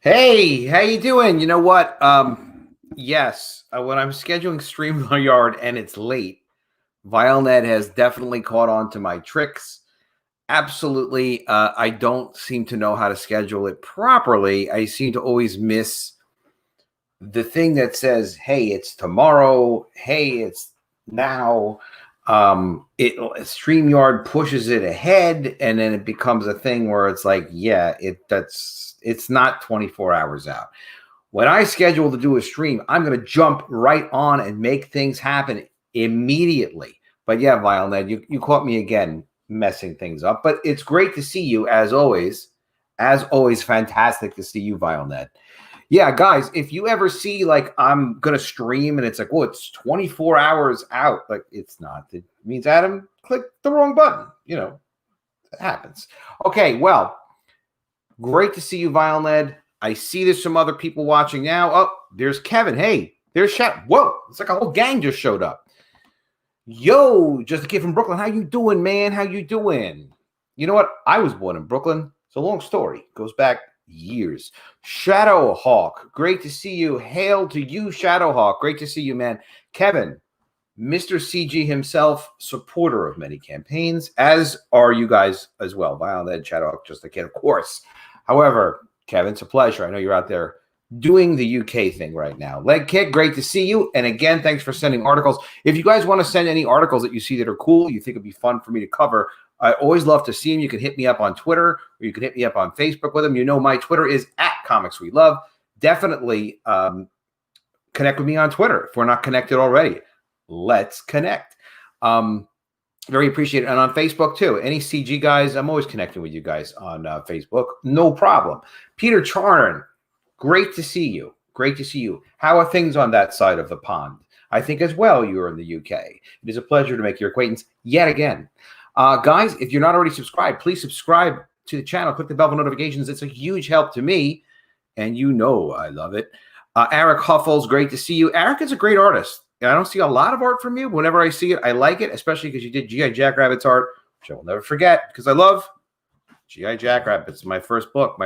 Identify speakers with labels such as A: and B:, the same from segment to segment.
A: Hey, how you doing? You know what? Yes, when I'm scheduling StreamYard and it's late, VileNet has definitely caught on to my tricks. Absolutely, I don't seem to know how to schedule it properly. I seem to always miss the thing that says, "Hey, it's tomorrow." Hey, it's now. It StreamYard pushes it ahead, and then it becomes a thing where it's like, yeah, it's not 24 hours out. When I schedule to do a stream, I'm going to jump right on and make things happen immediately. But yeah, Violet, you caught me again messing things up. But it's great to see you as always. As always, fantastic to see you, Violet. Yeah, guys, if you ever see like I'm gonna stream and it's like, well, it's 24 hours out, like it's not. It means Adam clicked the wrong button. It happens. Okay, well, great to see you, Violet. I see there's some other people watching now. Oh, there's Kevin. Hey, there's Shep. Whoa, it's like a whole gang just showed up. Yo, just a kid from Brooklyn. How you doing, man? How you doing? You know what? I was born in Brooklyn. It's a long story. Goes back years. Shadowhawk, great to see you. Hail to you, Shadowhawk. Great to see you, man. Kevin, Mr. CG himself, supporter of many campaigns, as are you guys as well. Violet, Shadowhawk, just a kid, of course. However, Kevin, it's a pleasure. I know you're out there doing the UK thing right now. Leg Kick, great to see you. And again, thanks for sending articles. If you guys want to send any articles that you see that are cool, you think it'd be fun for me to cover, I always love to see them. You can hit me up on Twitter or you can hit me up on Facebook with them. You know, my Twitter is @ComicsWeLove. Definitely connect with me on Twitter if we're not connected already. Let's connect. Very appreciated. And on Facebook too. Any CG guys, I'm always connecting with you guys on Facebook. No problem. Peter Charn, great to see you. Great to see you. How are things on that side of the pond? I think as well you're in the UK. It is a pleasure to make your acquaintance yet again. Guys, if you're not already subscribed, please subscribe to the channel. Click the bell for notifications. It's a huge help to me, and you know I love it. Eric Huffles, great to see you. Eric is a great artist. I don't see a lot of art from you. Whenever I see it, I like it, especially because you did G.I. Jackrabbit's art, which I will never forget because I love G.I. Jackrabbit's my first book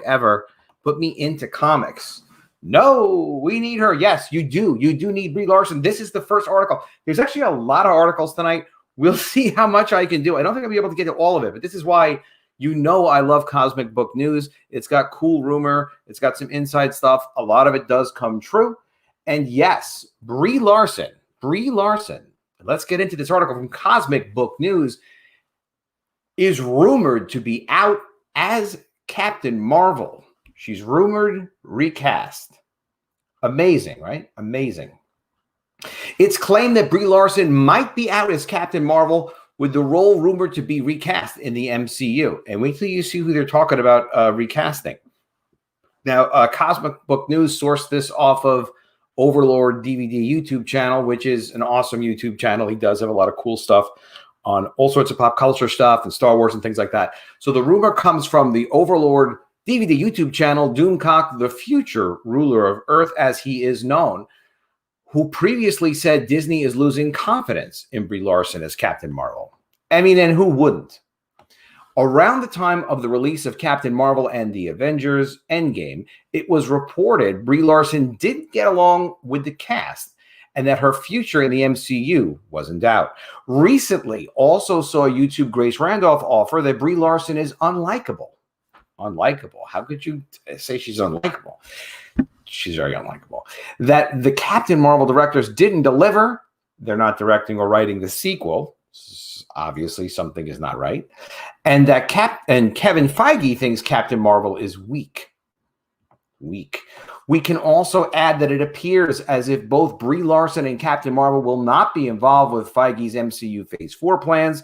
A: ever. Put me into comics. No, we need her. Yes, you do. You do need Brie Larson. This is the first article. There's actually a lot of articles tonight. We'll see how much I can do. I don't think I'll be able to get to all of it, but this is why you know I love Cosmic Book News. It's got cool rumor. It's got some inside stuff. A lot of it does come true. And yes, Brie Larson, let's get into this article from Cosmic Book News, is rumored to be out as Captain Marvel. She's rumored recast. Amazing, right? Amazing. It's claimed that Brie Larson might be out as Captain Marvel, with the role rumored to be recast in the MCU. And wait till you see who they're talking about recasting. Now, Cosmic Book News sourced this off of Overlord DVD YouTube channel, which is an awesome YouTube channel. He does have a lot of cool stuff on all sorts of pop culture stuff and Star Wars and things like that. So the rumor comes from the Overlord DVD YouTube channel, Doomcock, the future ruler of Earth as he is known, who previously said Disney is losing confidence in Brie Larson as Captain Marvel. I mean, and who wouldn't? Around the time of the release of Captain Marvel and the Avengers Endgame, it was reported Brie Larson didn't get along with the cast and that her future in the MCU was in doubt. Recently, also saw YouTube Grace Randolph offer that Brie Larson is unlikable. Unlikable. How could you say she's unlikable? She's very unlikable. That the Captain Marvel directors didn't deliver. They're not directing or writing the sequel. Obviously, something is not right. And that Kevin Feige thinks Captain Marvel is weak. Weak. We can also add that it appears as if both Brie Larson and Captain Marvel will not be involved with Feige's MCU Phase 4 plans,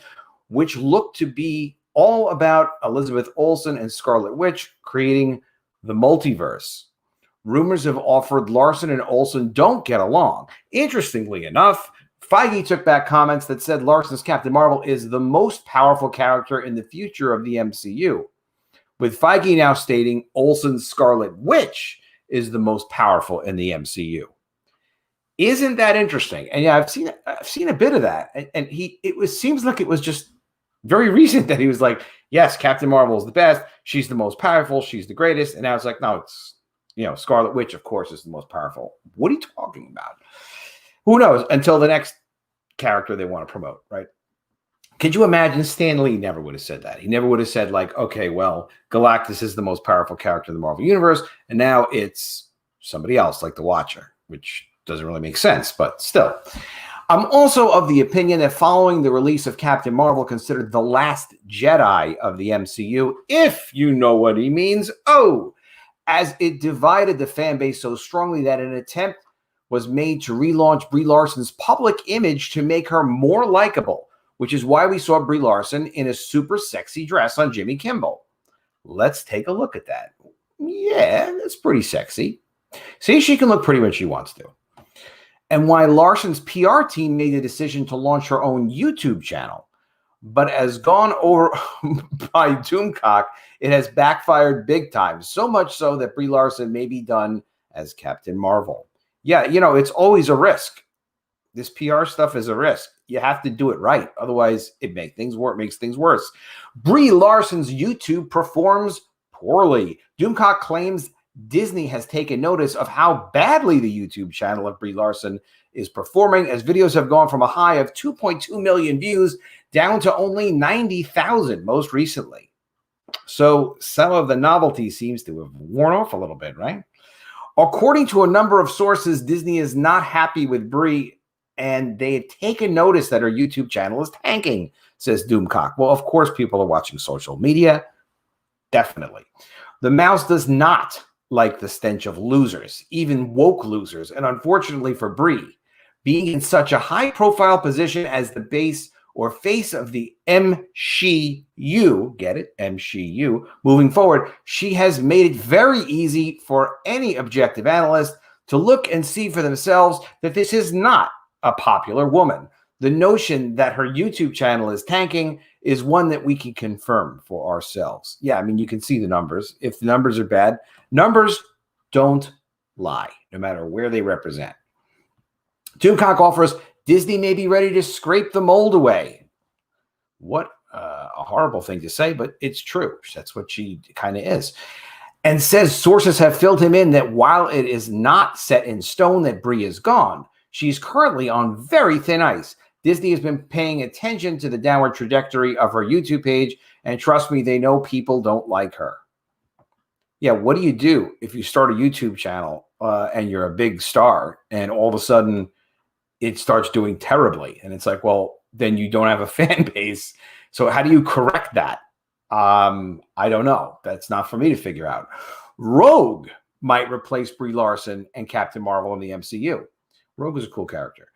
A: which look to be all about Elizabeth Olsen and Scarlet Witch creating the multiverse. Rumors have offered Larson and Olsen don't get along. Interestingly enough, Feige took back comments that said Larson's Captain Marvel is the most powerful character in the future of the MCU, with Feige now stating Olsen's Scarlet Witch is the most powerful in the MCU. Isn't that interesting? And yeah, I've seen a bit of that, and seems like it was just very recent that he was like, yes, Captain Marvel is the best. she's the most powerful, she's the greatest. And now it's like, no, it's, Scarlet Witch, of course, is the most powerful. What are you talking about? Who knows? Until the next character they want to promote, right? Could you imagine? Stan Lee never would have said that. He never would have said, like, okay, well, Galactus is the most powerful character in the Marvel Universe, and now it's somebody else, like the Watcher, which doesn't really make sense, but still. I'm also of the opinion that following the release of Captain Marvel, considered the last Jedi of the MCU, if you know what he means, as it divided the fan base so strongly that an attempt was made to relaunch Brie Larson's public image to make her more likable, which is why we saw Brie Larson in a super sexy dress on Jimmy Kimmel. Let's take a look at that. Yeah, that's pretty sexy. See, she can look pretty when she wants to. And why Larson's PR team made the decision to launch her own YouTube channel, but as gone over by Doomcock, it has backfired big time. So much so that Brie Larson may be done as Captain Marvel. Yeah, it's always a risk. This PR stuff is a risk. You have to do it right. Otherwise, it makes things worse. Brie Larson's YouTube performs poorly. Doomcock claims Disney has taken notice of how badly the YouTube channel of Brie Larson is performing, as videos have gone from a high of 2.2 million views down to only 90,000 most recently. So some of the novelty seems to have worn off a little bit, right? According to a number of sources, Disney is not happy with Brie, and they have taken notice that her YouTube channel is tanking, says Doomcock. Well, of course, people are watching social media. Definitely. The mouse does not like the stench of losers, even woke losers. And unfortunately for Brie, being in such a high-profile position as the base or face of the MCU, get it? MCU, moving forward, she has made it very easy for any objective analyst to look and see for themselves that this is not a popular woman. The notion that her YouTube channel is tanking is one that we can confirm for ourselves. Yeah, I mean, you can see the numbers. If the numbers are bad, numbers don't lie, no matter where they represent. Doomcock offers Disney may be ready to scrape the mold away. What a horrible thing to say, but it's true. That's what she kind of is. And says sources have filled him in that while it is not set in stone that Brie is gone, she's currently on very thin ice. Disney has been paying attention to the downward trajectory of her YouTube page, and trust me, they know people don't like her. Yeah, what do you do if you start a YouTube channel and you're a big star and all of a sudden it starts doing terribly? And it's like, well, then you don't have a fan base. So how do you correct that? I don't know. That's not for me to figure out. Rogue might replace Brie Larson and Captain Marvel in the MCU. Rogue is a cool character.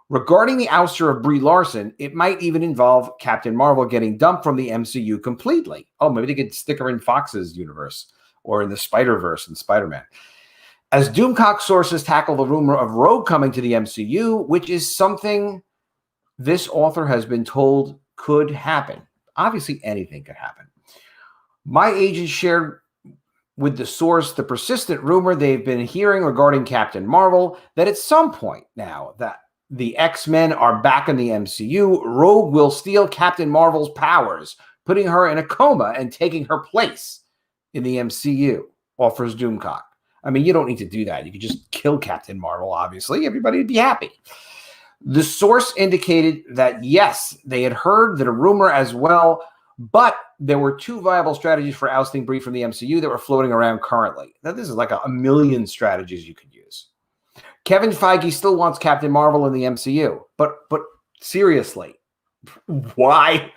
A: Regarding the ouster of Brie Larson, it might even involve Captain Marvel getting dumped from the MCU completely. Oh, maybe they could stick her in Fox's universe or in the Spider-Verse and Spider-Man. As Doomcock sources tackle the rumor of Rogue coming to the MCU, which is something this author has been told could happen. Obviously, anything could happen. My agent shared with the source the persistent rumor they've been hearing regarding Captain Marvel that at some point now that the X-Men are back in the MCU, Rogue will steal Captain Marvel's powers, putting her in a coma and taking her place in the MCU, offers Doomcock. I mean, you don't need to do that. You could just kill Captain Marvel, obviously. Everybody would be happy. The source indicated that, yes, they had heard that a rumor as well, but there were two viable strategies for ousting Brie from the MCU that were floating around currently. Now, this is like a million strategies you could use. Kevin Feige still wants Captain Marvel in the MCU, but seriously, why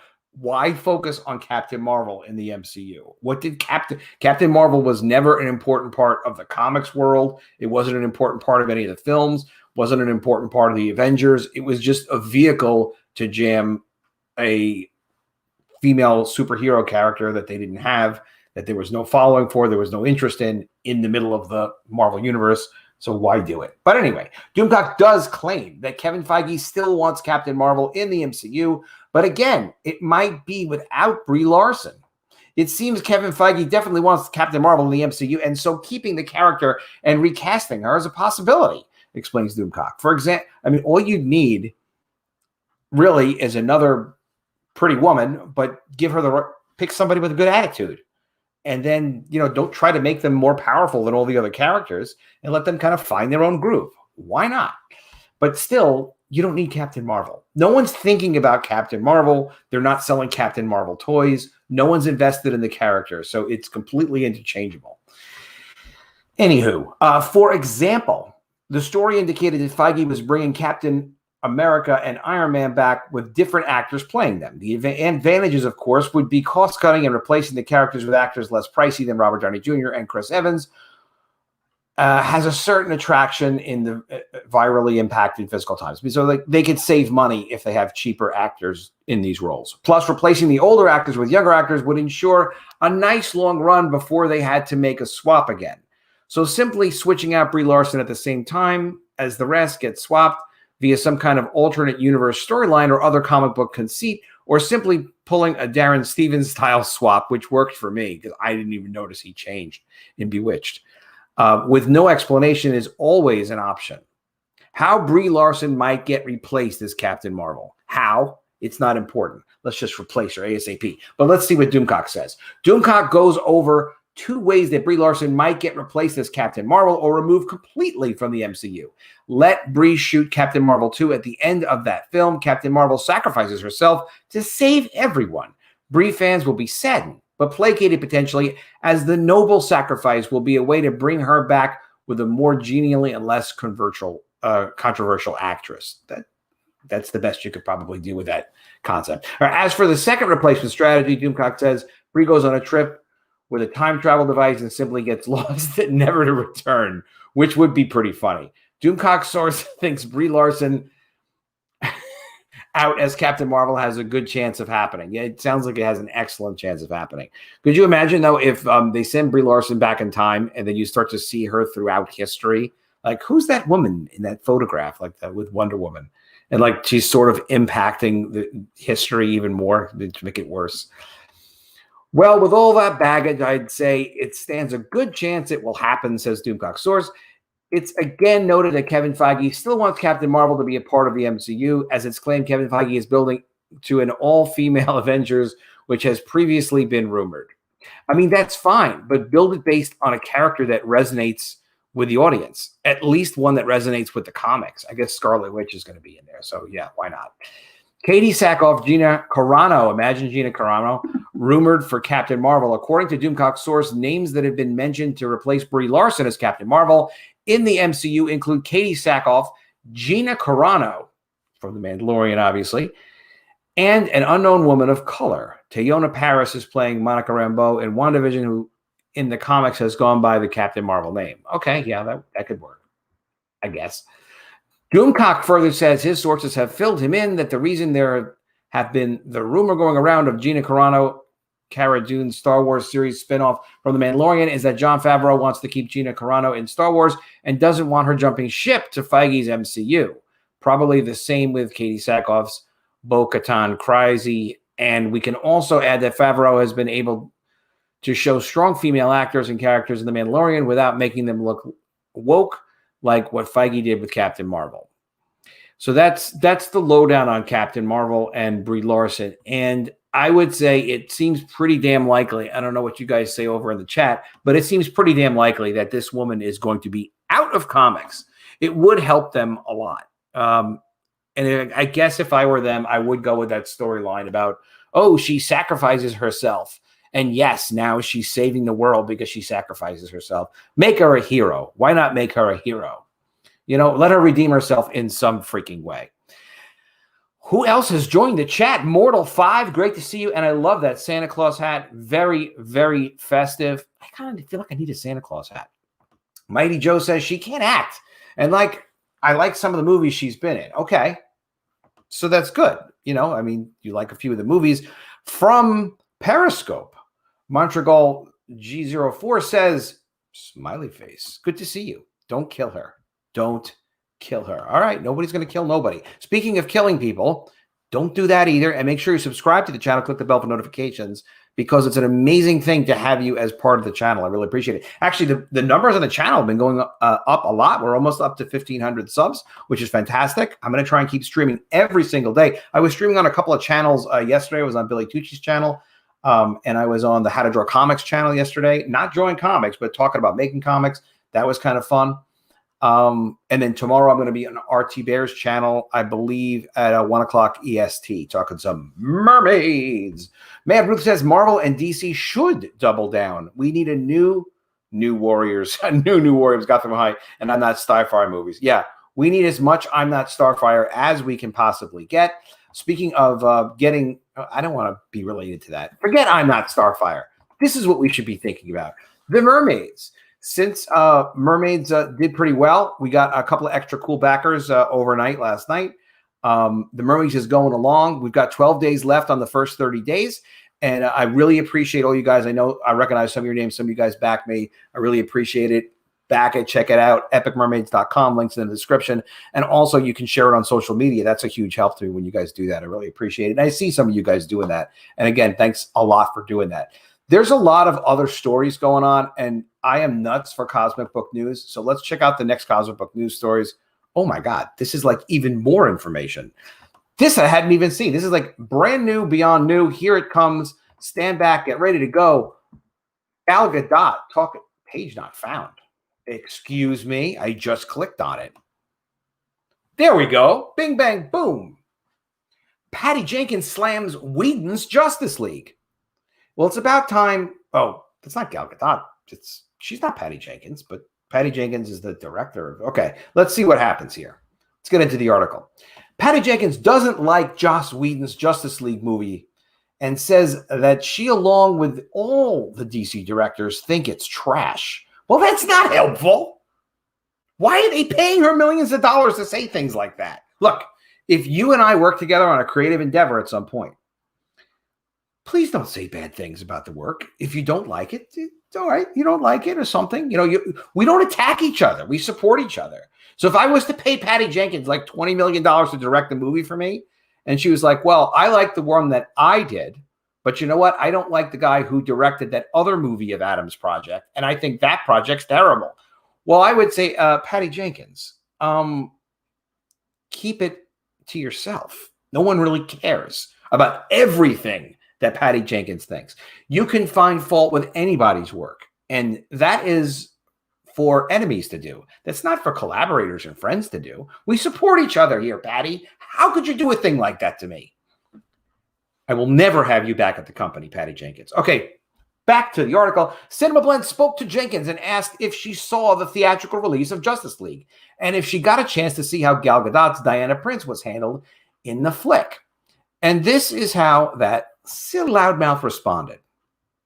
A: focus on Captain Marvel in the MCU? What did Captain Marvel was never an important part of the comics world. It wasn't an important part of any of the films, wasn't an important part of the Avengers. It was just a vehicle to jam a female superhero character that they didn't have, that there was no following for, there was no interest in the middle of the Marvel universe. So why do it? But anyway, Doomcock does claim that Kevin Feige still wants Captain Marvel in the MCU, but again, it might be without Brie Larson. It seems Kevin Feige definitely wants Captain Marvel in the MCU, and so keeping the character and recasting her is a possibility, explains Doomcock. For example, I mean, all you need really is another pretty woman, but give her pick somebody with a good attitude and then, don't try to make them more powerful than all the other characters and let them kind of find their own groove. Why not? But still, you don't need Captain Marvel. No one's thinking about Captain Marvel. They're not selling Captain Marvel toys. No one's invested in the character, so it's completely interchangeable. Anywho, for example, the story indicated that Feige was bringing Captain America and Iron Man back with different actors playing them. The advantages, of course, would be cost-cutting and replacing the characters with actors less pricey than Robert Downey Jr. and Chris Evans. Has a certain attraction in the virally impacted physical times. So they could save money if they have cheaper actors in these roles. Plus, replacing the older actors with younger actors would ensure a nice long run before they had to make a swap again. So simply switching out Brie Larson at the same time as the rest gets swapped via some kind of alternate universe storyline or other comic book conceit, or simply pulling a Darren Stevens style swap, which worked for me because I didn't even notice he changed in Bewitched. With no explanation is always an option. How Brie Larson might get replaced as Captain Marvel. How? It's not important. Let's just replace her ASAP. But let's see what Doomcock says. Doomcock goes over 2 ways that Brie Larson might get replaced as Captain Marvel or removed completely from the MCU. Let Brie shoot Captain Marvel 2 at the end of that film. Captain Marvel sacrifices herself to save everyone. Brie fans will be saddened, but placated potentially, as the noble sacrifice will be a way to bring her back with a more genially and less controversial actress. That's the best you could probably do with that concept. As for the second replacement strategy, Doomcock says Brie goes on a trip with a time travel device and simply gets lost never to return, which would be pretty funny. Doomcock's source thinks Brie Larson out as Captain Marvel has a good chance of happening. Yeah, it sounds like it has an excellent chance of happening. Could you imagine, though, if they send Brie Larson back in time and then you start to see her throughout history? Like, who's that woman in that photograph, like that with Wonder Woman? And like she's sort of impacting the history even more to make it worse. Well, with all that baggage, I'd say it stands a good chance it will happen, says Doomcock's source. It's again noted that Kevin Feige still wants Captain Marvel to be a part of the MCU, as it's claimed Kevin Feige is building to an all-female Avengers, which has previously been rumored. I mean, that's fine, but build it based on a character that resonates with the audience, at least one that resonates with the comics. I guess Scarlet Witch is going to be in there, so yeah, why not? Katie Sackhoff, Gina Carano, imagine Gina Carano, rumored for Captain Marvel. According to Doomcock's source, names that have been mentioned to replace Brie Larson as Captain Marvel in the MCU include Katie Sackhoff, Gina Carano, from The Mandalorian, obviously, and an unknown woman of color. Teyonah Parris is playing Monica Rambeau in WandaVision, who in the comics has gone by the Captain Marvel name. Okay, yeah, that could work, I guess. Doomcock further says his sources have filled him in that the reason there have been the rumor going around of Gina Carano, Cara Dune's Star Wars series spinoff from The Mandalorian is that Jon Favreau wants to keep Gina Carano in Star Wars and doesn't want her jumping ship to Feige's MCU. Probably the same with Katie Sackhoff's Bo-Katan Kryze. And we can also add that Favreau has been able to show strong female actors and characters in The Mandalorian without making them look woke, like what Feige did with Captain Marvel. So that's the lowdown on Captain Marvel and Brie Larson. And I would say it seems pretty damn likely. I don't know what you guys say over in the chat, but it seems pretty damn likely that this woman is going to be out of comics. It would help them a lot. And I guess if I were them, I would go with that storyline about, oh, she sacrifices herself. And yes, now she's saving the world because she sacrifices herself. Make her a hero. Why not make her a hero? Let her redeem herself in some freaking way. Who else has joined the chat? Mortal5, great to see you. And I love that Santa Claus hat. Very, very festive. I kind of feel like I need a Santa Claus hat. Mighty Joe says she can't act. And I like some of the movies she's been in. Okay. So that's good. You like a few of the movies. From Periscope, Montregal G04 says, smiley face. Good to see you. Don't kill her. Don't kill her. All right. Nobody's going to kill nobody. Speaking of killing people, don't do that either. And make sure you subscribe to the channel. Click the bell for notifications because it's an amazing thing to have you as part of the channel. I really appreciate it. Actually, the numbers on the channel have been going up a lot. We're almost up to 1,500 subs, which is fantastic. I'm going to try and keep streaming every single day. I was streaming on a couple of channels yesterday. I was on Billy Tucci's channel. And I was on the How to Draw Comics channel yesterday, not drawing comics, but talking about making comics. That was kind of fun. And then tomorrow I'm going to be on RT Bear's channel, I believe at 1 o'clock EST, talking some mermaids. Man, Ruth says Marvel and DC should double down. We need a new Warriors, a new Warriors, Gotham High, and I'm Not Starfire movies. Yeah, we need as much I'm Not Starfire as we can possibly get. Speaking of getting, I don't want to be related to that. Forget I'm Not Starfire. This is what we should be thinking about. The Mermaids. Since Mermaids did pretty well, we got a couple of extra cool backers overnight last night. The Mermaids is going along. We've got 12 days left on the first 30 days. And I really appreciate all you guys. I know I recognize some of your names. Some of you guys back me. I really appreciate it. Back it, check it out. epicmermaids.com. Links in the description. And also you can share it on social media. That's a huge help to me when you guys do that. I really appreciate it. And I see some of you guys doing that. And again, thanks a lot for doing that. There's a lot of other stories going on, and I am nuts for comic book news. So let's check out the next comic book news stories. Oh my God, this is like even more information. This I hadn't even seen. This is like brand new, beyond new. Here it comes. Stand back, get ready to go. Gal Gadot, page not found. Excuse me, I just clicked on it. There we go. Bing, bang, boom. Patty Jenkins slams Whedon's Justice League. Well, it's about time. Oh, it's not Gal Gadot. She's not Patty Jenkins, but Patty Jenkins is the director. Okay, let's see what happens here. Let's get into the article. Patty Jenkins doesn't like Joss Whedon's Justice League movie and says that she, along with all the DC directors, think it's trash. Well, that's not helpful. Why are they paying her millions of dollars to say things like that? Look, if you and I work together on a creative endeavor at some point, please don't say bad things about the work. If you don't like it, it's all right. You don't like it or something. We don't attack each other. We support each other. So if I was to pay Patty Jenkins like $20 million to direct a movie for me, and she was like, well, I like the one that I did, but you know what? I don't like the guy who directed that other movie of Adam's project, and I think that project's terrible. Well, I would say, Patty Jenkins, keep it to yourself. No one really cares about everything that Patty Jenkins thinks. You can find fault with anybody's work, and that is for enemies to do. That's not for collaborators and friends to do. We support each other here, Patty. How could you do a thing like that to me? I will never have you back at the company, Patty Jenkins. Okay, back to the article. Cinema Blend spoke to Jenkins and asked if she saw the theatrical release of Justice League and if she got a chance to see how Gal Gadot's Diana Prince was handled in the flick. And this is how that silly loudmouth responded.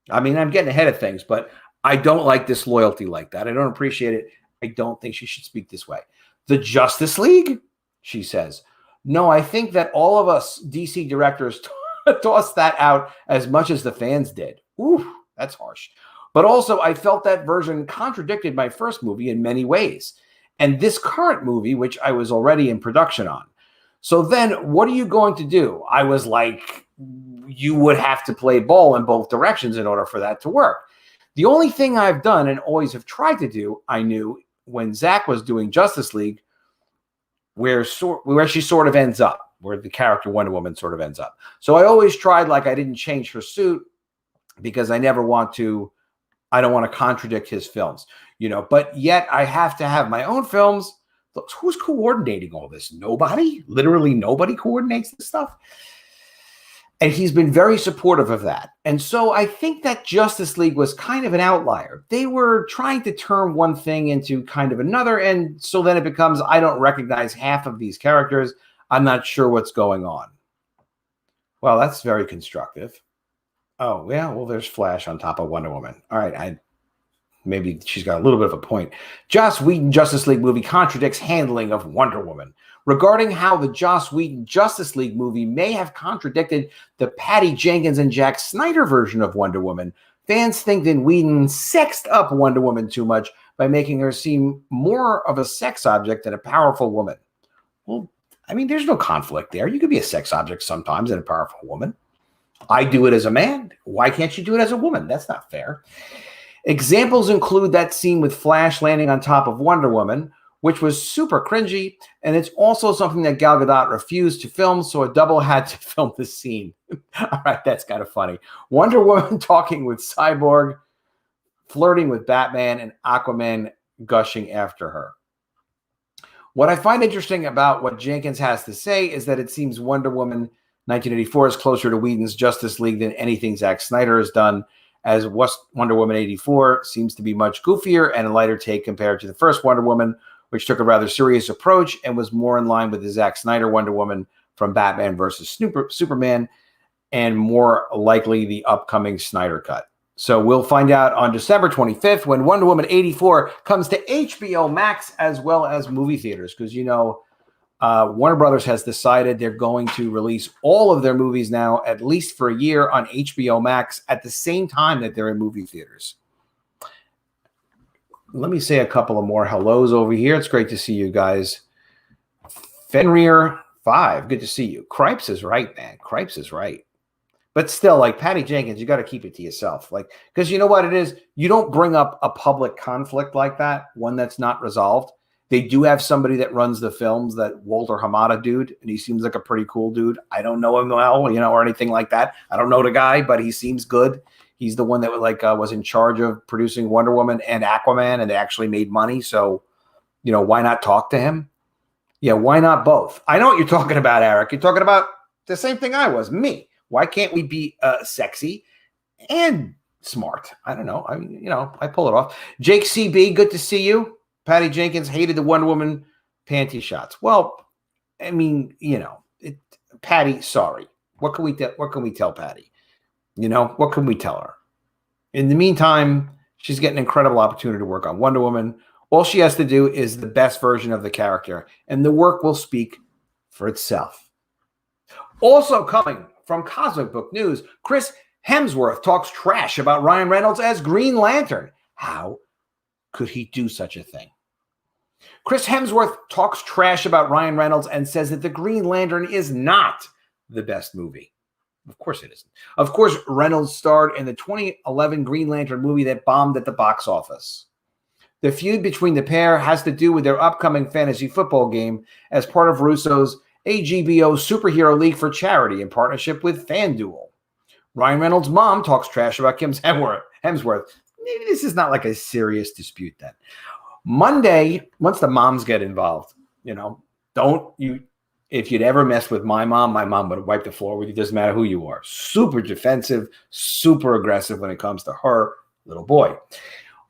A: I mean, I'm getting ahead of things, but I don't like disloyalty like that. I don't appreciate it. I don't think she should speak this way. The Justice League, she says. No, I think that all of us DC directors tossed that out as much as the fans did. Ooh, that's harsh. But also, I felt that version contradicted my first movie in many ways. And this current movie, which I was already in production on. So then what are you going to do? I was like, you would have to play ball in both directions in order for that to work. The only thing I've done and always have tried to do, I knew when Zach was doing Justice League, where she sort of ends up, where the character Wonder Woman sort of ends up. So I always tried, like, I didn't change her suit because I don't want to contradict his films, but yet I have to have my own films. Who's coordinating all this? Nobody? Literally nobody coordinates this stuff. And he's been very supportive of that. And so I think that Justice League was kind of an outlier. They were trying to turn one thing into kind of another. And so then it becomes, I don't recognize half of these characters. I'm not sure what's going on. Well, that's very constructive. Oh, yeah. Well, there's Flash on top of Wonder Woman. All right. Maybe she's got a little bit of a point. Joss Whedon Justice League movie contradicts handling of Wonder Woman. Regarding how the Joss Whedon Justice League movie may have contradicted the Patty Jenkins and Jack Snyder version of Wonder Woman, fans think that Whedon sexed up Wonder Woman too much by making her seem more of a sex object than a powerful woman. Well, I mean, there's no conflict there. You could be a sex object sometimes and a powerful woman. I do it as a man. Why can't you do it as a woman? That's not fair. Examples include that scene with Flash landing on top of Wonder Woman, which was super cringy. And it's also something that Gal Gadot refused to film, so a double had to film the scene. All right, that's kind of funny. Wonder Woman talking with Cyborg, flirting with Batman, and Aquaman gushing after her. What I find interesting about what Jenkins has to say is that it seems Wonder Woman 1984 is closer to Whedon's Justice League than anything Zack Snyder has done, as Wonder Woman 84 seems to be much goofier and a lighter take compared to the first Wonder Woman, which took a rather serious approach and was more in line with the Zack Snyder Wonder Woman from Batman versus Superman, and more likely the upcoming Snyder Cut. So we'll find out on December 25th when Wonder Woman 84 comes to HBO Max as well as movie theaters, because, you know, Warner Brothers has decided they're going to release all of their movies now, at least for a year, on HBO Max at the same time that they're in movie theaters. Let me say a couple of more hellos over here. It's great to see you guys. Fenrir 5, good to see you. Cripes is right, man. Cripes is right. But still, like Patty Jenkins, you got to keep it to yourself. Like, because you know what it is? You don't bring up a public conflict like that, one that's not resolved. They do have somebody that runs the films, that Walter Hamada dude, and he seems like a pretty cool dude. I don't know him well, you know, or anything like that. I don't know the guy, but he seems good. He's the one that was in charge of producing Wonder Woman and Aquaman, and they actually made money. So, you know, why not talk to him? Yeah, why not both? I know what you're talking about, Eric. You're talking about the same thing I was, me. Why can't we be sexy and smart? I don't know. I pull it off. Jake CB, good to see you. Patty Jenkins hated the Wonder Woman panty shots. Well, I mean, you know, Patty, sorry. What can we tell Patty? You know, what can we tell her? In the meantime, she's getting an incredible opportunity to work on Wonder Woman. All she has to do is the best version of the character, and the work will speak for itself. Also coming from Comic Book News, Chris Hemsworth talks trash about Ryan Reynolds as Green Lantern. How could he do such a thing? Chris Hemsworth talks trash about Ryan Reynolds and says that the Green Lantern is not the best movie. Of course it isn't. Of course, Reynolds starred in the 2011 Green Lantern movie that bombed at the box office. The feud between the pair has to do with their upcoming fantasy football game as part of Russo's AGBO Superhero League for charity in partnership with FanDuel. Ryan Reynolds' mom talks trash about Kim Hemsworth. Maybe this is not like a serious dispute then. Monday, once the moms get involved, you know, if you'd ever messed with my mom would wipe the floor with you. It doesn't matter who you are. Super defensive, super aggressive when it comes to her little boy.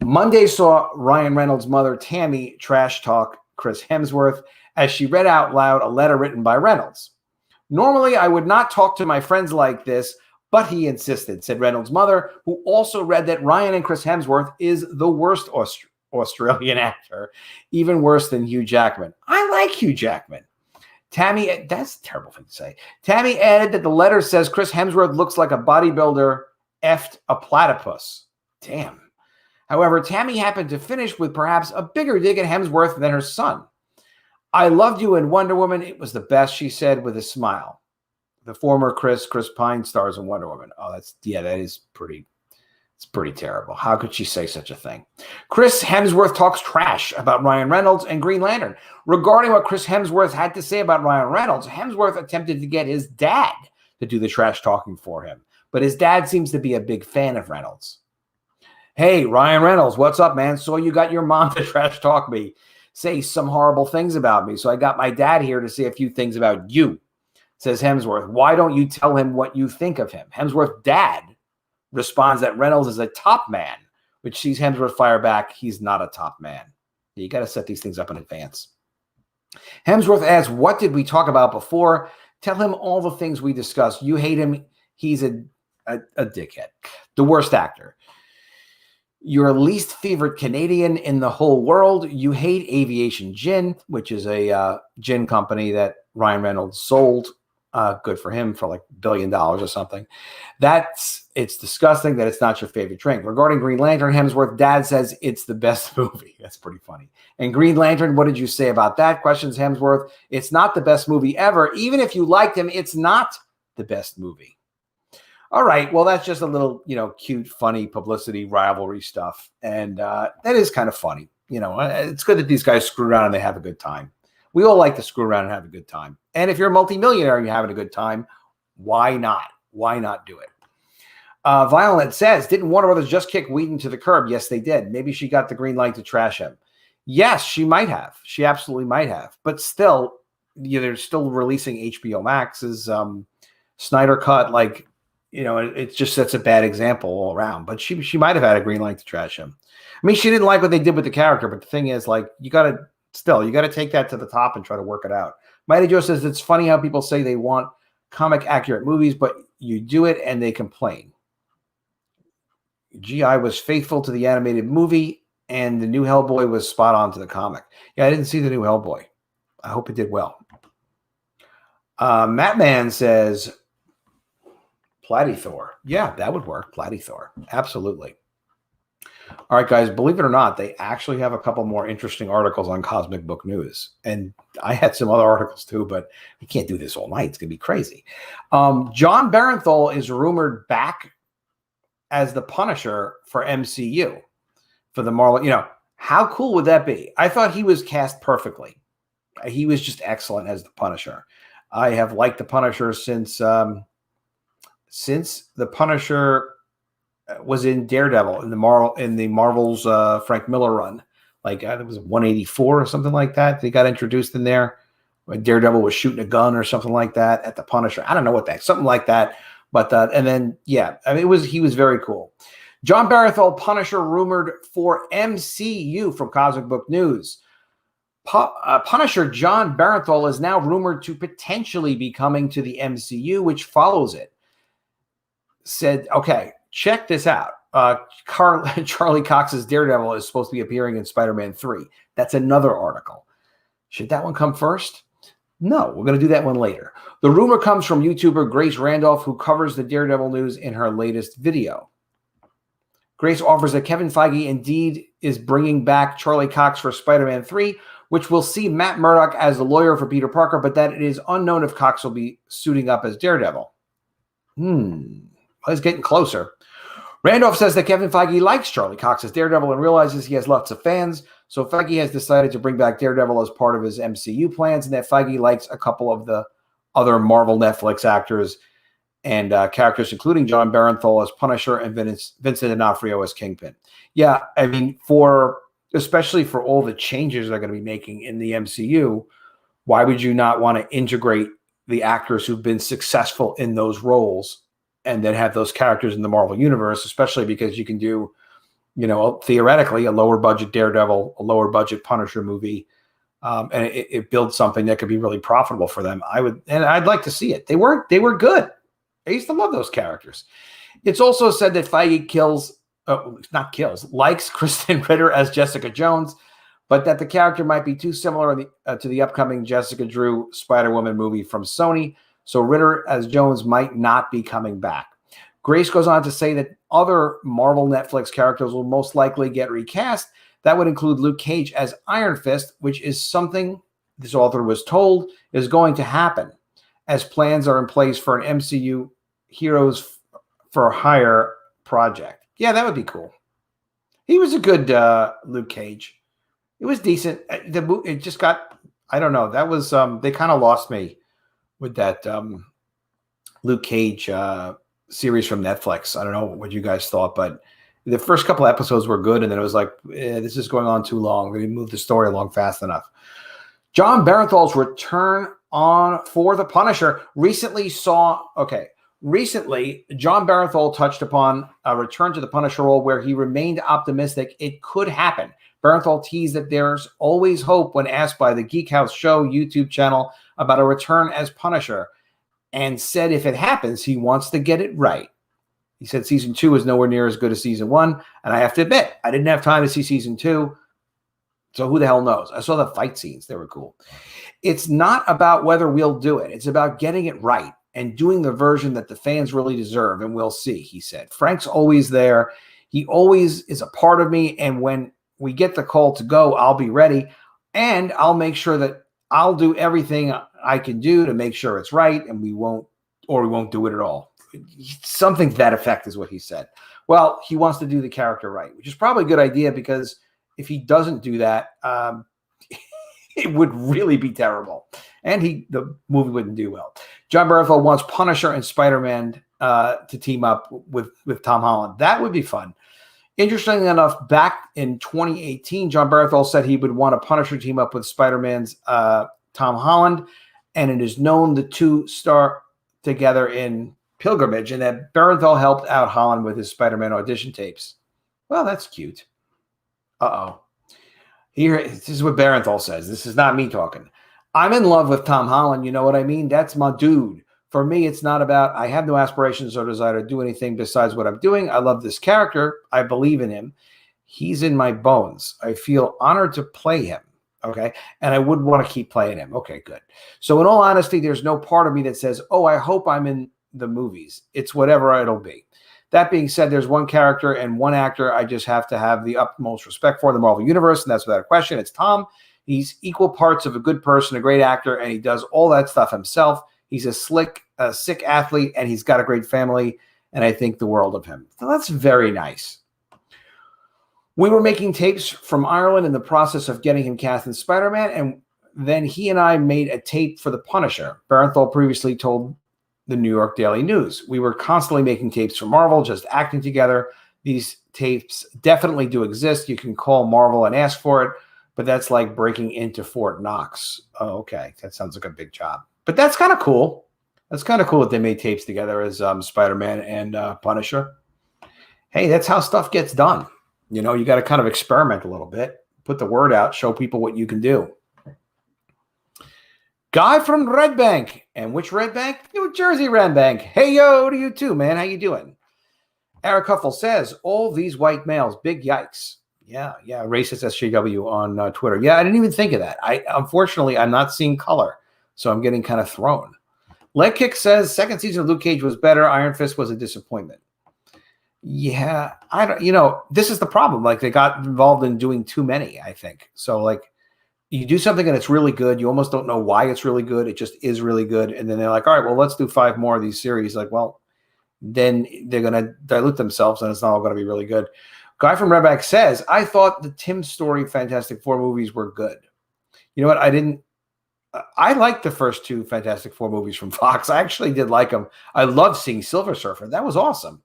A: Monday saw Ryan Reynolds' mother, Tammy, trash talk Chris Hemsworth as she read out loud a letter written by Reynolds. Normally, I would not talk to my friends like this, but he insisted, said Reynolds' mother, who also read that Ryan and Chris Hemsworth is the worst Australian actor, even worse than Hugh Jackman. I like Hugh Jackman. Tammy, that's a terrible thing to say. Tammy added that the letter says Chris Hemsworth looks like a bodybuilder effed a platypus. Damn. However, Tammy happened to finish with perhaps a bigger dig at Hemsworth than her son. I loved you in Wonder Woman. It was the best, she said with a smile. The former Chris Pine stars in Wonder Woman. Oh, that is pretty. It's pretty terrible. How could she say such a thing? Chris Hemsworth talks trash about Ryan Reynolds and Green Lantern. Regarding what Chris Hemsworth had to say about Ryan Reynolds, Hemsworth attempted to get his dad to do the trash talking for him. But his dad seems to be a big fan of Reynolds. Hey, Ryan Reynolds, what's up, man? So you got your mom to trash talk me, say some horrible things about me. So I got my dad here to say a few things about you, says Hemsworth. Why don't you tell him what you think of him? Hemsworth's dad responds that Reynolds is a top man, which sees Hemsworth fire back. He's not a top man. You got to set these things up in advance. Hemsworth asks, what did we talk about before? Tell him all the things we discussed. You hate him. He's a dickhead. The worst actor. Your least favorite Canadian in the whole world. You hate Aviation Gin, which is a gin company that Ryan Reynolds sold. Good for him, for like $1 billion or something. It's disgusting that it's not your favorite drink. Regarding Green Lantern, Hemsworth dad says it's the best movie. That's pretty funny. And Green Lantern, what did you say about that? Questions Hemsworth. It's not the best movie ever. Even if you liked him, it's not the best movie. All right. Well, that's just a little, cute, funny publicity rivalry stuff. And that is kind of funny. it's good that these guys screw around and they have a good time. We all like to screw around and have a good time. And if you're a multimillionaire and you're having a good time, why not? Why not do it? Violet says, didn't Warner Brothers just kick Whedon to the curb? Yes, they did. Maybe she got the green light to trash him. Yes, she might have. She absolutely might have. But still, they're still releasing HBO Max's Snyder Cut. Like, it just sets a bad example all around. But she might have had a green light to trash him. I mean, she didn't like what they did with the character. But the thing is, like, you got to take that to the top and try to work it out. Mighty Joe says, it's funny how people say they want comic accurate movies, but you do it and they complain. GI was faithful to the animated movie, and the new Hellboy was spot on to the comic. Yeah, I didn't see the new Hellboy. I hope it did well. Matt Man says, Platythor. Yeah, that would work. Platythor. Absolutely. All right, guys, believe it or not, they actually have a couple more interesting articles on Cosmic Book News. And I had some other articles too, but we can't do this all night. It's going to be crazy. John Barenthal is rumored back as the Punisher for MCU, for the Marvel. How cool would that be? I thought he was cast perfectly. He was just excellent as the Punisher. I have liked the Punisher since the Punisher was in Daredevil in the Marvel's Frank Miller run. Like it was 184 or something like that. They got introduced in there when Daredevil was shooting a gun or something like that at the Punisher. I don't know something like that. But and then he was very cool. John Barenthal, Punisher rumored for MCU from Cosmic Book News. Punisher John Barenthal is now rumored to potentially be coming to the MCU, which follows it. Said, okay, check this out. Charlie Cox's Daredevil is supposed to be appearing in Spider-Man 3. That's another article. Should that one come first? No, we're going to do that one later. The rumor comes from YouTuber Grace Randolph, who covers the Daredevil news in her latest video. Grace offers that Kevin Feige indeed is bringing back Charlie Cox for Spider-Man 3, which will see Matt Murdock as the lawyer for Peter Parker, but that it is unknown if Cox will be suiting up as Daredevil. It's getting closer. Randolph says that Kevin Feige likes Charlie Cox as Daredevil and realizes he has lots of fans, so Feige has decided to bring back Daredevil as part of his MCU plans, and that Feige likes a couple of the other Marvel Netflix actors and characters, including John Barenthal as Punisher and Vincent D'Onofrio as Kingpin. Yeah, I mean, especially for all the changes they're going to be making in the MCU, why would you not want to integrate the actors who've been successful in those roles and then have those characters in the Marvel Universe, especially because you can do, theoretically, a lower budget Daredevil, a lower budget Punisher movie, and it builds something that could be really profitable for them. I'd like to see it. They were good. I used to love those characters. It's also said that Feige likes Kristen Ritter as Jessica Jones, but that the character might be too similar to the upcoming Jessica Drew Spider-Woman movie from Sony, so Ritter as Jones might not be coming back. Grace goes on to say that other Marvel Netflix characters will most likely get recast. That would include Luke Cage as Iron Fist, which is something this author was told is going to happen, as plans are in place for an MCU Heroes for Hire project. Yeah, that would be cool. He was a good Luke Cage. It was decent. It just got, I don't know. That was, they kind of lost me with that Luke Cage series from Netflix. I don't know what you guys thought, but the first couple of episodes were good, and then it was like, this is going on too long. We didn't move the story along fast enough. John Barenthal's return for the Punisher recently, John Barenthal touched upon a return to the Punisher role where he remained optimistic it could happen. Barenthal teased that there's always hope when asked by the Geek House Show YouTube channel about a return as Punisher, and said if it happens, he wants to get it right. He said season 2 is nowhere near as good as season 1, and I have to admit, I didn't have time to see season 2, so who the hell knows? I saw the fight scenes. They were cool. It's not about whether we'll do it. It's about getting it right and doing the version that the fans really deserve, and we'll see, he said. Frank's always there. He always is a part of me, and when we get the call to go, I'll be ready, and I'll make sure that I'll do everything I can do to make sure it's right, and we won't do it at all. Something to that effect is what he said. Well, he wants to do the character right, which is probably a good idea because if he doesn't do that, it would really be terrible. And the movie wouldn't do well. John Bernthal wants Punisher and Spider-Man to team up with Tom Holland. That would be fun. Interestingly enough, back in 2018, John Bernthal said he would want a Punisher team up with Spider-Man's Tom Holland. And it is known the two star together in Pilgrimage, and that Bernthal helped out Holland with his Spider-Man audition tapes. Well, that's cute. Uh-oh. Here, this is what Bernthal says. This is not me talking. I'm in love with Tom Holland. You know what I mean? That's my dude. For me, it's not about, I have no aspirations or desire to do anything besides what I'm doing. I love this character. I believe in him. He's in my bones. I feel honored to play him. Okay. And I would want to keep playing him. Okay, good. So in all honesty, there's no part of me that says, oh, I hope I'm in the movies. It's whatever it'll be. That being said, there's one character and one actor I just have to have the utmost respect for in the Marvel Universe, and that's without a question. It's Tom. He's equal parts of a good person, a great actor, and he does all that stuff himself. He's a sick athlete, and he's got a great family, and I think the world of him. So that's very nice. We were making tapes from Ireland in the process of getting him cast in Spider-Man, and then he and I made a tape for The Punisher. Bernthal previously told the New York Daily News. We were constantly making tapes for Marvel, just acting together. These tapes definitely do exist. You can call Marvel and ask for it, but that's like breaking into Fort Knox. Oh, okay. That sounds like a big job. But that's kind of cool. That's kind of cool that they made tapes together as Spider-Man and Punisher. Hey, that's how stuff gets done. You know, you got to kind of experiment a little bit, put the word out, show people what you can do. Guy from Red Bank. And which Red Bank? New Jersey Red Bank. Hey, yo, to you too, man. How you doing? Eric Huffle says, all these white males, big yikes. Yeah, racist SJW on Twitter. Yeah, I didn't even think of that. Unfortunately, I'm not seeing color, so I'm getting kind of thrown. Leg Kick says, second season of Luke Cage was better. Iron Fist was a disappointment. Yeah, this is the problem. Like, they got involved in doing too many, I think. So, like, you do something and it's really good. You almost don't know why it's really good. It just is really good. And then they're like, all right, well, let's do 5 more of these series. Like, well, then they're going to dilute themselves and it's not all going to be really good. Guy from Redback says, I thought the Tim Story Fantastic Four movies were good. You know what? I liked the first 2 Fantastic Four movies from Fox. I actually did like them. I loved seeing Silver Surfer. That was awesome.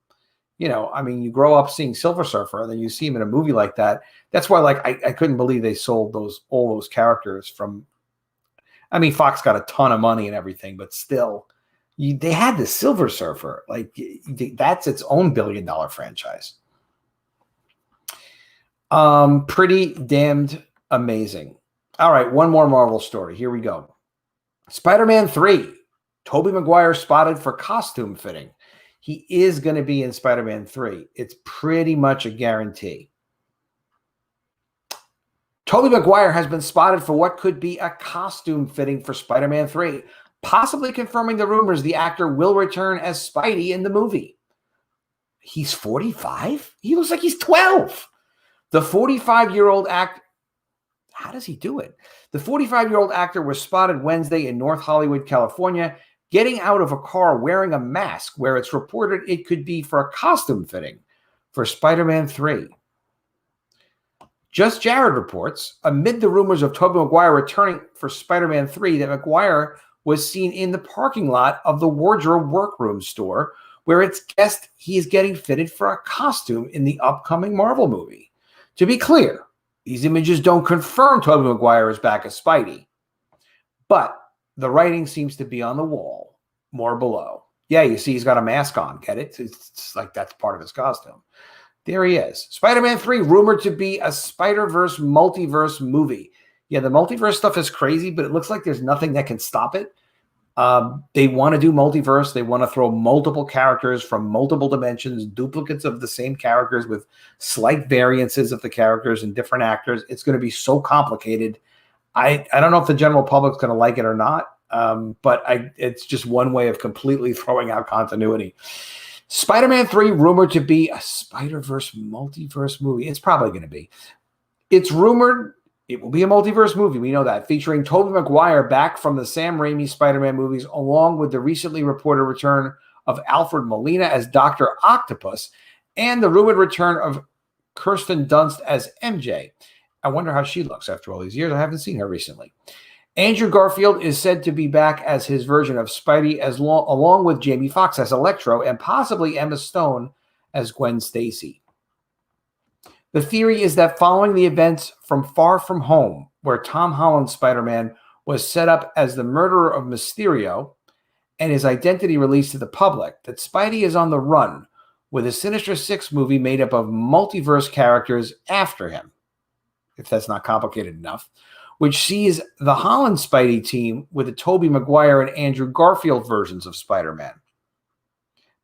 A: You know, I mean, you grow up seeing Silver Surfer and then you see him in a movie like that. That's why, like, I couldn't believe they sold all those characters from. I mean, Fox got a ton of money and everything, but still, they had the Silver Surfer. Like, that's its own billion-dollar franchise. Pretty damned amazing. All right, one more Marvel story. Here we go. Spider-Man 3. Toby Mcguire spotted for costume fitting. He is going to be in Spider-Man 3. It's pretty much a guarantee. Toby Mcguire has been spotted for what could be a costume fitting for Spider-Man 3, possibly confirming the rumors the actor will return as Spidey in the movie. He's 45? He looks like he's 12. The 45-year-old actor... How does he do it? The 45-year-old actor was spotted Wednesday in North Hollywood, California, getting out of a car wearing a mask where it's reported it could be for a costume fitting for Spider-Man 3. Just Jared reports, amid the rumors of Tobey Maguire returning for Spider-Man 3, that Maguire was seen in the parking lot of the Wardrobe Workroom store, where it's guessed he is getting fitted for a costume in the upcoming Marvel movie. To be clear, these images don't confirm Tobey Maguire is back as Spidey, but the writing seems to be on the wall, more below. Yeah, you see he's got a mask on. Get it? It's like that's part of his costume. There he is. Spider-Man 3, rumored to be a Spider-Verse multiverse movie. Yeah, the multiverse stuff is crazy, but it looks like there's nothing that can stop it. They want to do multiverse. They want to throw multiple characters from multiple dimensions, duplicates of the same characters with slight variances of the characters and different actors. It's going to be so complicated. I don't know if the general public's going to like it or not, but it's just one way of completely throwing out continuity. Spider-Man 3, rumored to be a Spider-Verse multiverse movie. It's probably going to be. It's rumored it will be a multiverse movie. We know that. Featuring Tobey Maguire back from the Sam Raimi Spider-Man movies, along with the recently reported return of Alfred Molina as Dr. Octopus and the rumored return of Kirsten Dunst as MJ. I wonder how she looks after all these years. I haven't seen her recently. Andrew Garfield is said to be back as his version of Spidey, along with Jamie Foxx as Electro and possibly Emma Stone as Gwen Stacy. The theory is that following the events from Far From Home, where Tom Holland's Spider-Man was set up as the murderer of Mysterio and his identity released to the public, that Spidey is on the run with a Sinister Six movie made up of multiverse characters after him, if that's not complicated enough, which sees the Holland Spidey team with the Toby Mcguire and Andrew Garfield versions of Spider-Man.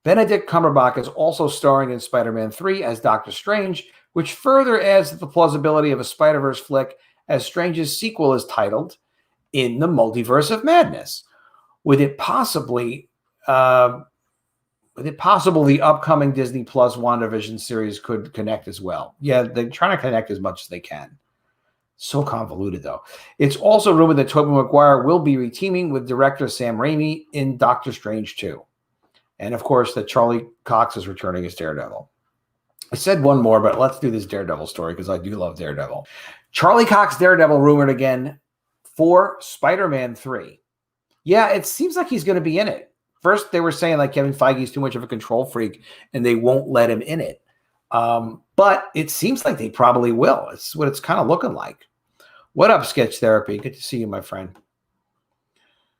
A: Benedict Cumberbatch is also starring in Spider-Man 3 as Doctor Strange, which further adds to the plausibility of a Spider-Verse flick, as Strange's sequel is titled In the Multiverse of Madness. With it possible the upcoming Disney Plus WandaVision series could connect as well. Yeah, they're trying to connect as much as they can. So convoluted, though. It's also rumored that Tobey Maguire will be reteaming with director Sam Raimi in Doctor Strange 2. And, of course, that Charlie Cox is returning as Daredevil. I said one more, but let's do this Daredevil story because I do love Daredevil. Charlie Cox Daredevil rumored again for Spider-Man 3. Yeah, it seems like he's going to be in it. First, they were saying like Kevin Feige's too much of a control freak and they won't let him in it. But it seems like they probably will. It's what it's kind of looking like. What up, Sketch Therapy? Good to see you, my friend.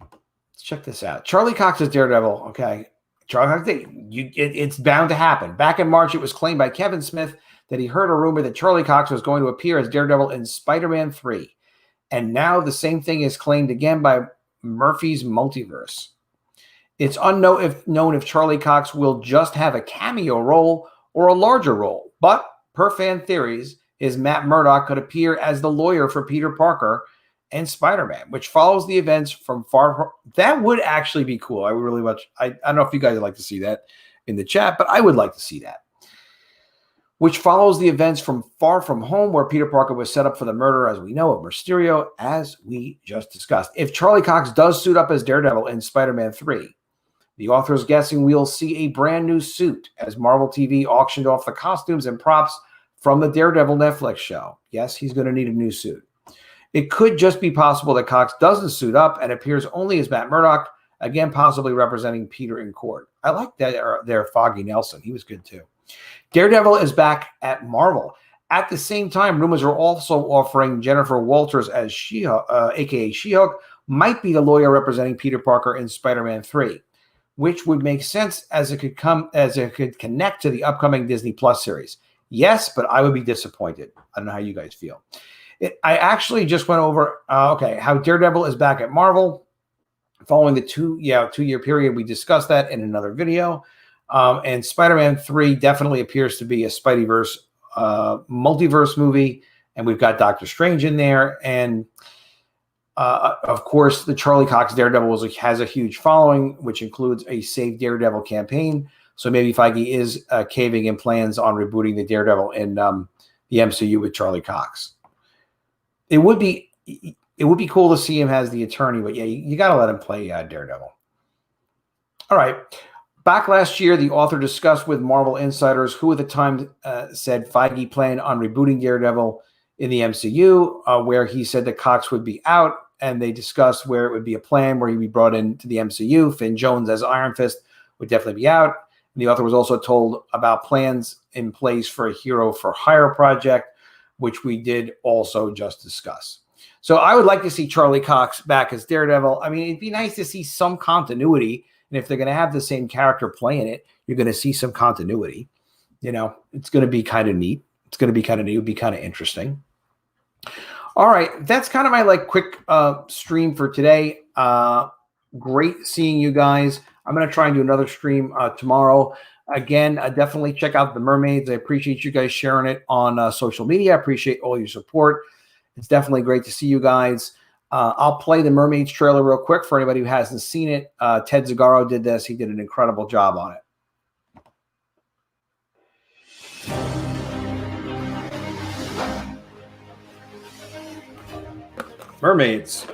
A: Let's check this out. Charlie Cox is Daredevil. Okay. Charlie Cox, it's bound to happen. Back in March, it was claimed by Kevin Smith that he heard a rumor that Charlie Cox was going to appear as Daredevil in Spider-Man 3. And now the same thing is claimed again by Murphy's Multiverse. It's unknown if Charlie Cox will just have a cameo role or a larger role. But per fan theories, his Matt Murdock could appear as the lawyer for Peter Parker and Spider-Man, which follows the events from That would actually be cool. I would really much. I don't know if you guys would like to see that in the chat, but I would like to see that. Which follows the events from Far From Home, where Peter Parker was set up for the murder, as we know, of Mysterio, as we just discussed. If Charlie Cox does suit up as Daredevil in Spider-Man 3, the author is guessing we'll see a brand new suit as Marvel TV auctioned off the costumes and props from the Daredevil Netflix show. Yes, he's going to need a new suit. It could just be possible that Cox doesn't suit up and appears only as Matt Murdock, again, possibly representing Peter in court. I like that there, Foggy Nelson. He was good too. Daredevil is back at Marvel. At the same time, rumors are also offering Jennifer Walters as She-Hulk, aka She-Hulk, might be the lawyer representing Peter Parker in Spider-Man 3, which would make sense as it could connect to the upcoming Disney Plus series. Yes, but I would be disappointed. I don't know how you guys feel. I actually just went over how Daredevil is back at Marvel following the two-year period. We discussed that in another video. And Spider-Man 3 definitely appears to be a Spideyverse multiverse movie. And we've got Doctor Strange in there. And, of course, the Charlie Cox Daredevil has a huge following, which includes a Save Daredevil campaign. So maybe Feige is caving in plans on rebooting the Daredevil in the MCU with Charlie Cox. It would be cool to see him as the attorney, but yeah, you got to let him play Daredevil. All right. Back last year, the author discussed with Marvel insiders who at the time said Feige planned on rebooting Daredevil in the MCU, where he said that Cox would be out, and they discussed where it would be a plan where he'd be brought into the MCU. Finn Jones as Iron Fist would definitely be out. And the author was also told about plans in place for a Hero for Hire project, which we did also just discuss. So I would like to see Charlie Cox back as Daredevil. I mean, it'd be nice to see some continuity. And if they're going to have the same character playing it, you're going to see some continuity. You know, it's going to be kind of neat. It's going to be kind of neat. It would be kind of interesting. All right. That's kind of my quick stream for today. Great seeing you guys. I'm going to try and do another stream tomorrow. Again, definitely check out the Mermaids. I appreciate you guys sharing it on social media. I appreciate all your support. It's definitely great to see you guys. I'll play the Mermaids trailer real quick for anybody who hasn't seen it. Ted Zagaro did this. He did an incredible job on it. Mermaids.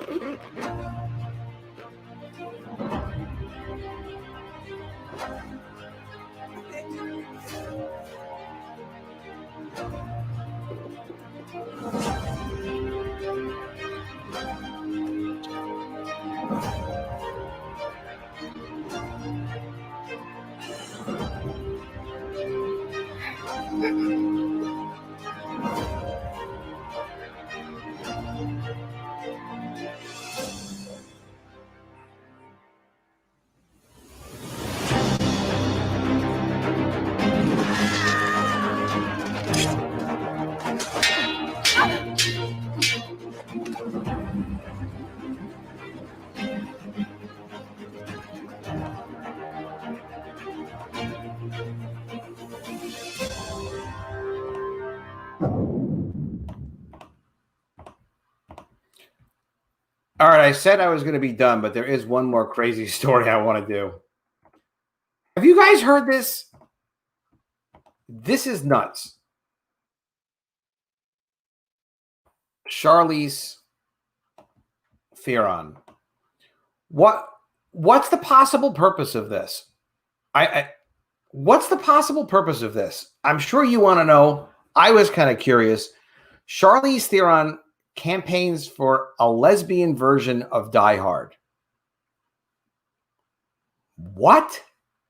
A: All right, I said I was going to be done, but there is one more crazy story I want to do. Have you guys heard this? This is nuts. Charlize Theron. What's the possible purpose of this? What's the possible purpose of this? I'm sure you want to know. I was kind of curious. Charlize Theron campaigns for a lesbian version of Die Hard. What?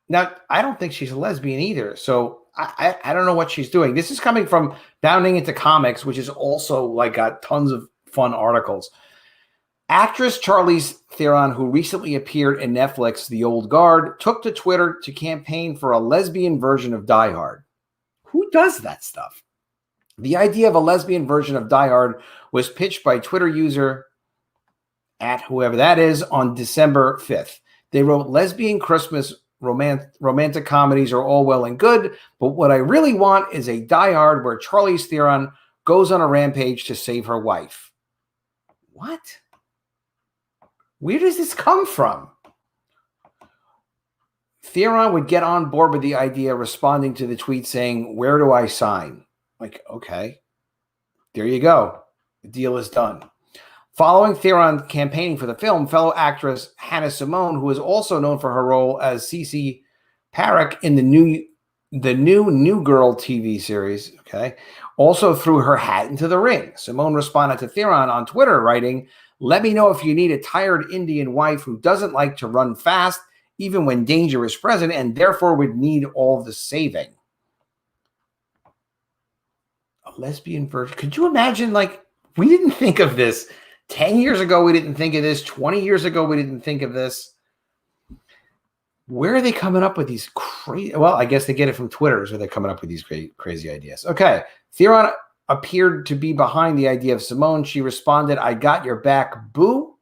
A: Now, I don't think she's a lesbian either, so I don't know what she's doing. This is coming from Bounding Into Comics, which is also like got tons of fun articles. Actress Charlize Theron, who recently appeared in Netflix The Old Guard, took to Twitter to campaign for a lesbian version of Die Hard. Who does that stuff? The idea of a lesbian version of Die Hard was pitched by Twitter user at whoever that is on December 5th. They wrote, lesbian Christmas romantic comedies are all well and good, but what I really want is a Die Hard where Charlize Theron goes on a rampage to save her wife. What? Where does this come from? Theron would get on board with the idea, responding to the tweet saying, where do I sign? Like, okay, there you go. The deal is done. Following Theron campaigning for the film, fellow actress Hannah Simone, who is also known for her role as Cece Parekh in the new Girl TV series, also threw her hat into the ring. Simone responded to Theron on Twitter, writing, let me know if you need a tired Indian wife who doesn't like to run fast, even when danger is present, and therefore would need all the saving. A lesbian version. Could you imagine, like, we didn't think of this. 10 years ago, we didn't think of this. 20 years ago, we didn't think of this. Where are they coming up with these crazy... Well, I guess they get it from Twitter, so they're coming up with these crazy ideas. Okay. Theron appeared to be behind the idea of Simone. She responded, I got your back, boo.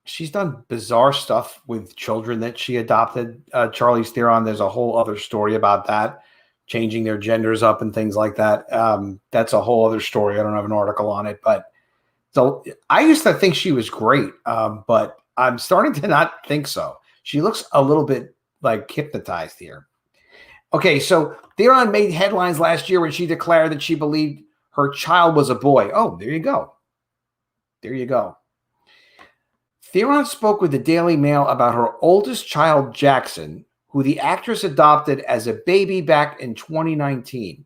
A: She's done bizarre stuff with children that she adopted. Charlize Theron, there's a whole other story about that, changing their genders up and things like that. That's a whole other story. I don't have an article on it, but so I used to think she was great, but I'm starting to not think so. She looks a little bit like hypnotized here. Okay, so Theron made headlines last year when she declared that she believed her child was a boy. Oh, there you go. There you go. Theron spoke with the Daily Mail about her oldest child, Jackson, who the actress adopted as a baby back in 2019.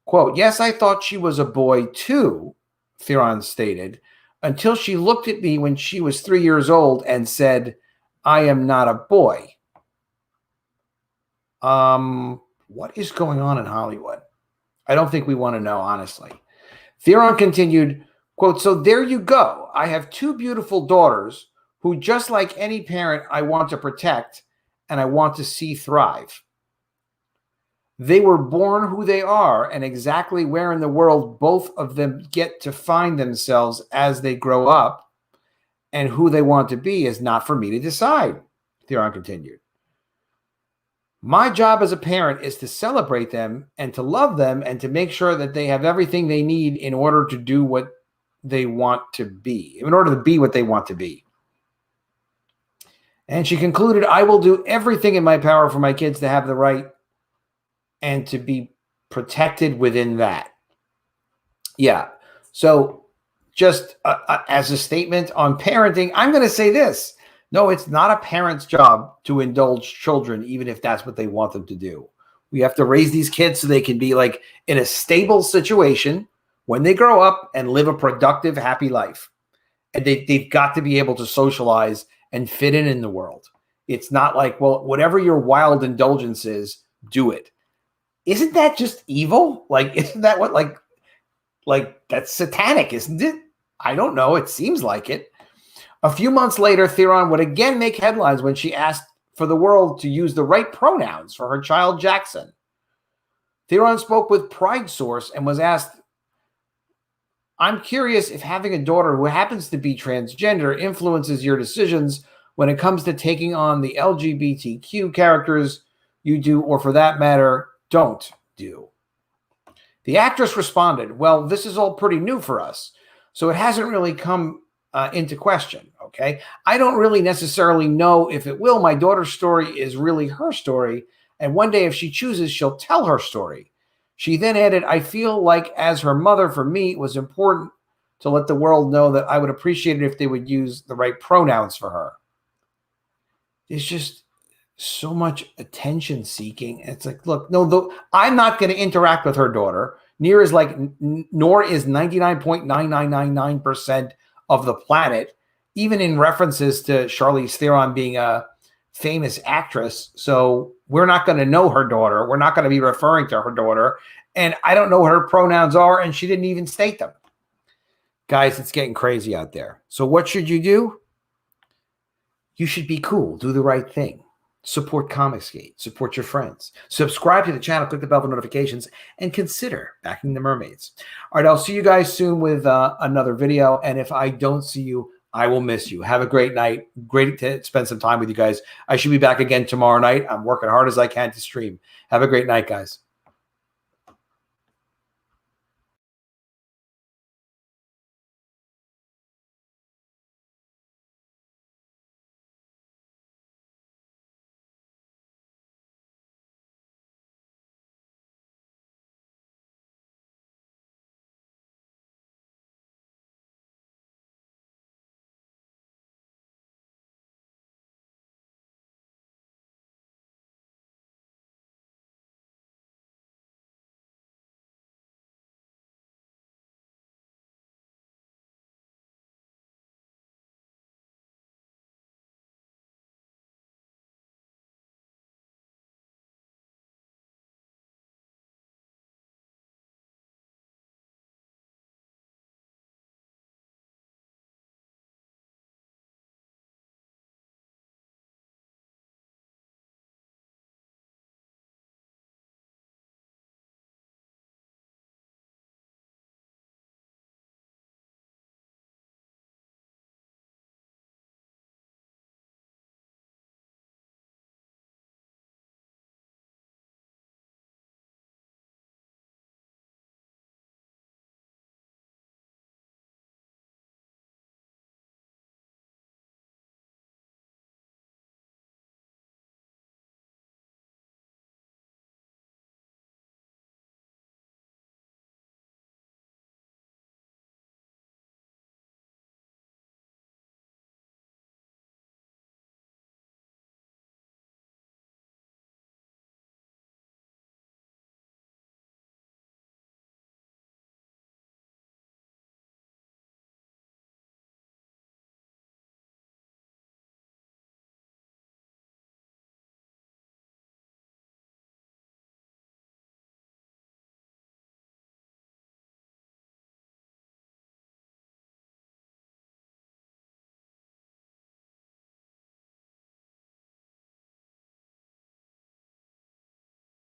A: Quote, yes, I thought she was a boy too, Theron stated, until she looked at me when she was 3 years old and said, I am not a boy. What is going on in Hollywood? I don't think we want to know, honestly. Theron continued, quote, so there you go. I have two beautiful daughters who, just like any parent, I want to protect and I want to see thrive. They were born who they are, and exactly where in the world both of them get to find themselves as they grow up and who they want to be is not for me to decide, Theron continued. My job as a parent is to celebrate them and to love them and to make sure that they have everything they need in order to do what they want to be, in order to be what they want to be. And she concluded, I will do everything in my power for my kids to have the right and to be protected within that. Yeah. So just as a statement on parenting, I'm going to say this. No, it's not a parent's job to indulge children, even if that's what they want them to do. We have to raise these kids so they can be like in a stable situation when they grow up and live a productive, happy life. And they've got to be able to socialize and fit in the world. It's not like, well, whatever your wild indulgence is, do it. Isn't that just evil? Like, isn't that what, like that's satanic, isn't it? I don't know. It seems like it. A few months later, Theron would again make headlines when she asked for the world to use the right pronouns for her child, Jackson. Theron spoke with Pride Source and was asked, I'm curious if having a daughter who happens to be transgender influences your decisions when it comes to taking on the LGBTQ characters you do, or for that matter, don't do. The actress responded, well, this is all pretty new for us. So it hasn't really come into question, okay? I don't really necessarily know if it will. My daughter's story is really her story, and one day if she chooses, she'll tell her story. She then added, I feel like as her mother, for me, it was important to let the world know that I would appreciate it if they would use the right pronouns for her. There's just so much attention seeking. It's like, look, no, I'm not going to interact with her daughter. Nor is 99.9999% of the planet, even in references to Charlize Theron being a famous actress. So we're not going to know her daughter. We're not going to be referring to her daughter. And I don't know what her pronouns are, and she didn't even state them. Guys, it's getting crazy out there. So what should you do? You should be cool. Do the right thing. Support COMICSGATE. Support your friends. Subscribe to the channel. Click the bell for notifications. And consider backing the Mermaids. All right, I'll see you guys soon with another video. And if I don't see you, I will miss you. Have a great night. Great to spend some time with you guys. I should be back again tomorrow night. I'm working hard as I can to stream. Have a great night, guys.